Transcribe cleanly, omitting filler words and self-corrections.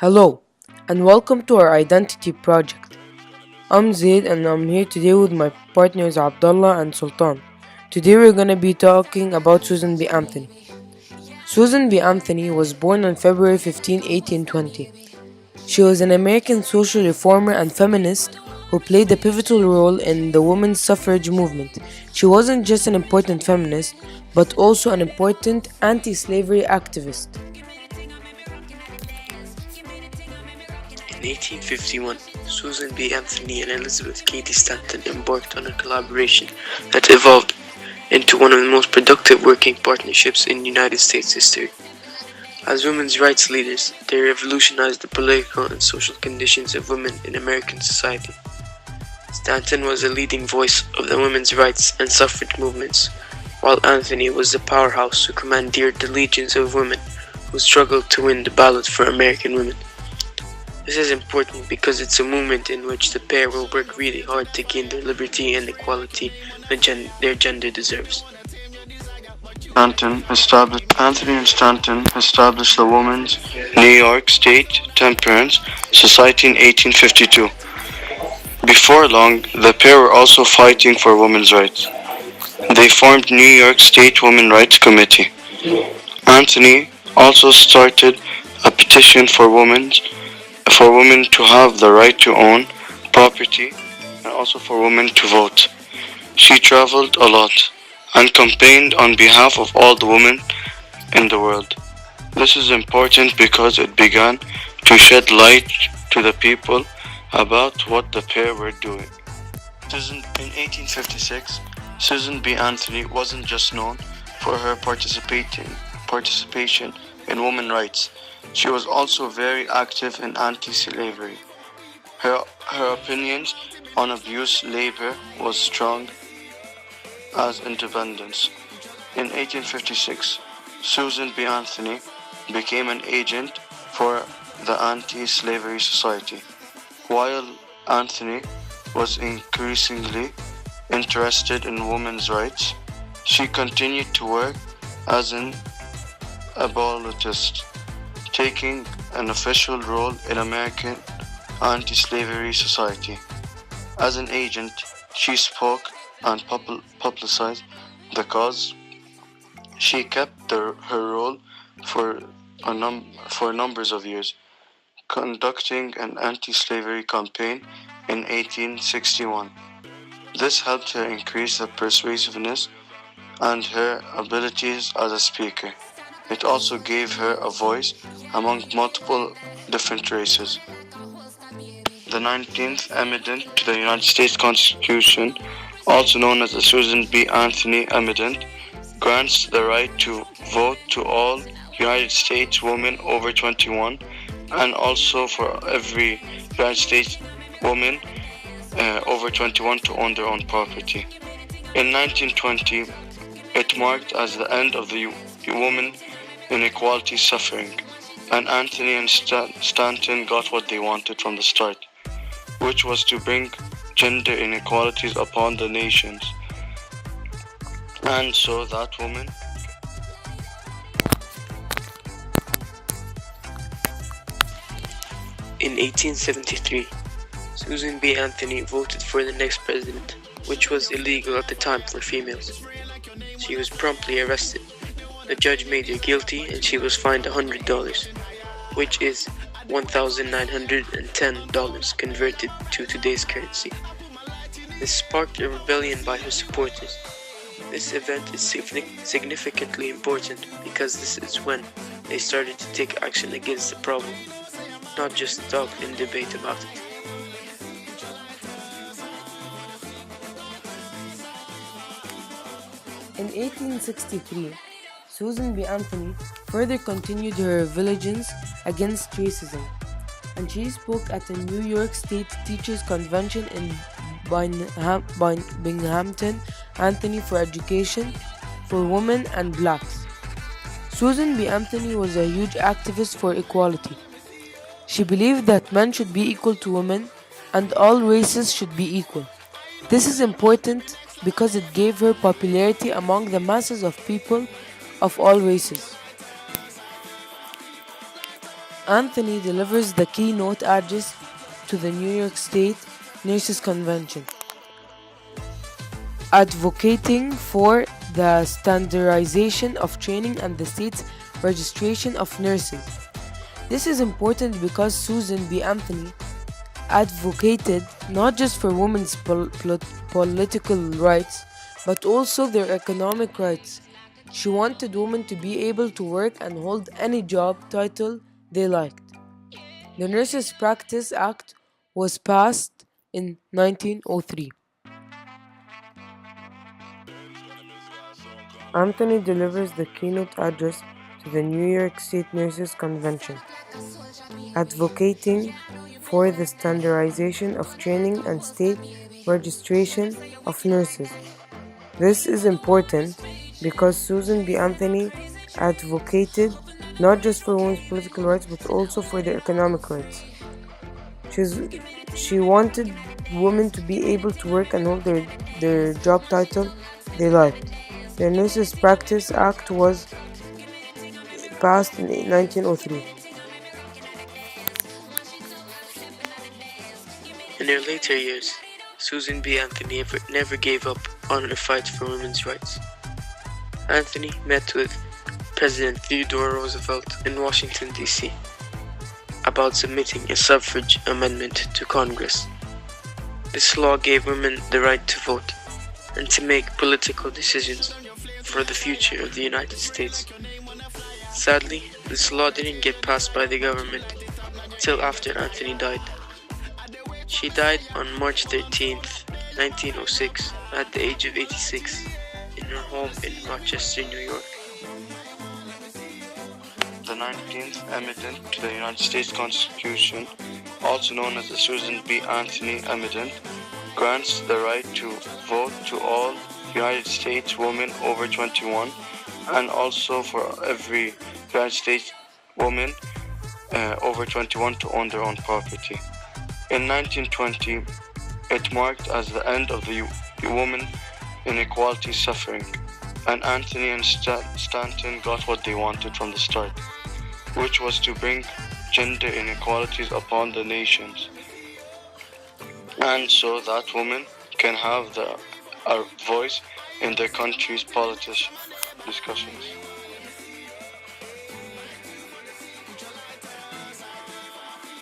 Hello, and welcome to our identity project. I'm Zaid, and I'm here today with my partners Abdullah and Sultan. Today we're gonna be talking about Susan B. Anthony. Susan B. Anthony was born on February 15, 1820. She was an American social reformer and feminist who played a pivotal role in the women's suffrage movement. She wasn't just an important feminist, but also an important anti-slavery activist. In 1851, Susan B. Anthony and Elizabeth Cady Stanton embarked on a collaboration that evolved into one of the most productive working partnerships in United States history. As women's rights leaders, they revolutionized the political and social conditions of women in American society. Stanton was a leading voice of the women's rights and suffrage movements, while Anthony was the powerhouse who commandeered the legions of women who struggled to win the ballot for American women. This is important because it's a movement in which the pair will work really hard to gain their liberty and equality their gender deserves. Anthony and Stanton established the Women's New York State Temperance Society in 1852. Before long, the pair were also fighting for women's rights. They formed New York State Women's Rights Committee. Anthony also started a petition for women to have the right to own property and also for women to vote. She traveled a lot and campaigned on behalf of all the women in the world. This is important because it began to shed light to the people about what the pair were doing. In 1856, Susan B. Anthony wasn't just known for her participation in women's rights. She was also very active in anti-slavery. Her opinions on abused labor was strong as independence. In 1856, Susan B. Anthony became an agent for the Anti-Slavery Society. While Anthony was increasingly interested in women's rights, she continued to work as an abolitionist, taking an official role in American Anti-Slavery Society. As an agent, she spoke and publicized the cause. She kept her role for numbers of years, conducting an anti-slavery campaign in 1861. This helped her increase her persuasiveness and her abilities as a speaker. It also gave her a voice among multiple different races. The 19th Amendment to the United States Constitution, also known as the Susan B. Anthony Amendment, grants the right to vote to all United States women over 21 and also for every United States woman over 21 to own their own property. In 1920, it marked as the end of the woman inequality suffering, and Anthony and Stanton got what they wanted from the start, which was to bring gender inequalities upon the nations, and so that woman In 1873, Susan B. Anthony voted for the next president, which was illegal at the time for females. She was promptly arrested. The judge made her guilty and she was fined $100, which is $1,910 converted to today's currency. This sparked a rebellion by her supporters. This event is significantly important because this is when they started to take action against the problem, not just talk and debate about it. In 1863, Susan B. Anthony further continued her vigilance against racism, and she spoke at the New York State Teachers Convention in Binghamton, Anthony for Education for Women and Blacks. Susan B. Anthony was a huge activist for equality. She believed that men should be equal to women and all races should be equal. This is important because it gave her popularity among the masses of people of all races. Anthony delivers the keynote address to the New York State Nurses Convention, advocating for the standardization of training and the state's registration of nurses. This is important because Susan B. Anthony advocated not just for women's political rights, but also their economic rights. She wanted women to be able to work and hold any job title they liked. The Nurses Practice Act was passed in 1903. Anthony delivers the keynote address to the New York State Nurses Convention, advocating for the standardization of training and state registration of nurses. This is important because Susan B. Anthony advocated not just for women's political rights but also for their economic rights. She wanted women to be able to work and hold their job title they liked. The Nurses Practice Act was passed in 1903. In her later years, Susan B. Anthony never gave up on her fight for women's rights. Anthony met with President Theodore Roosevelt in Washington, D.C. about submitting a suffrage amendment to Congress. This law gave women the right to vote and to make political decisions for the future of the United States. Sadly, this law didn't get passed by the government till after Anthony died. She died on March 13th, 1906, at the age of 86, in her home in Rochester, New York. The 19th Amendment to the United States Constitution, also known as the Susan B. Anthony Amendment, grants the right to vote to all United States women over 21 and also for every United States woman over 21 to own their own property. In 1920, it marked as the end of the woman inequality suffering, and Anthony and Stanton got what they wanted from the start, which was to bring gender inequalities upon the nations, and so that women can have a voice in their country's political discussions.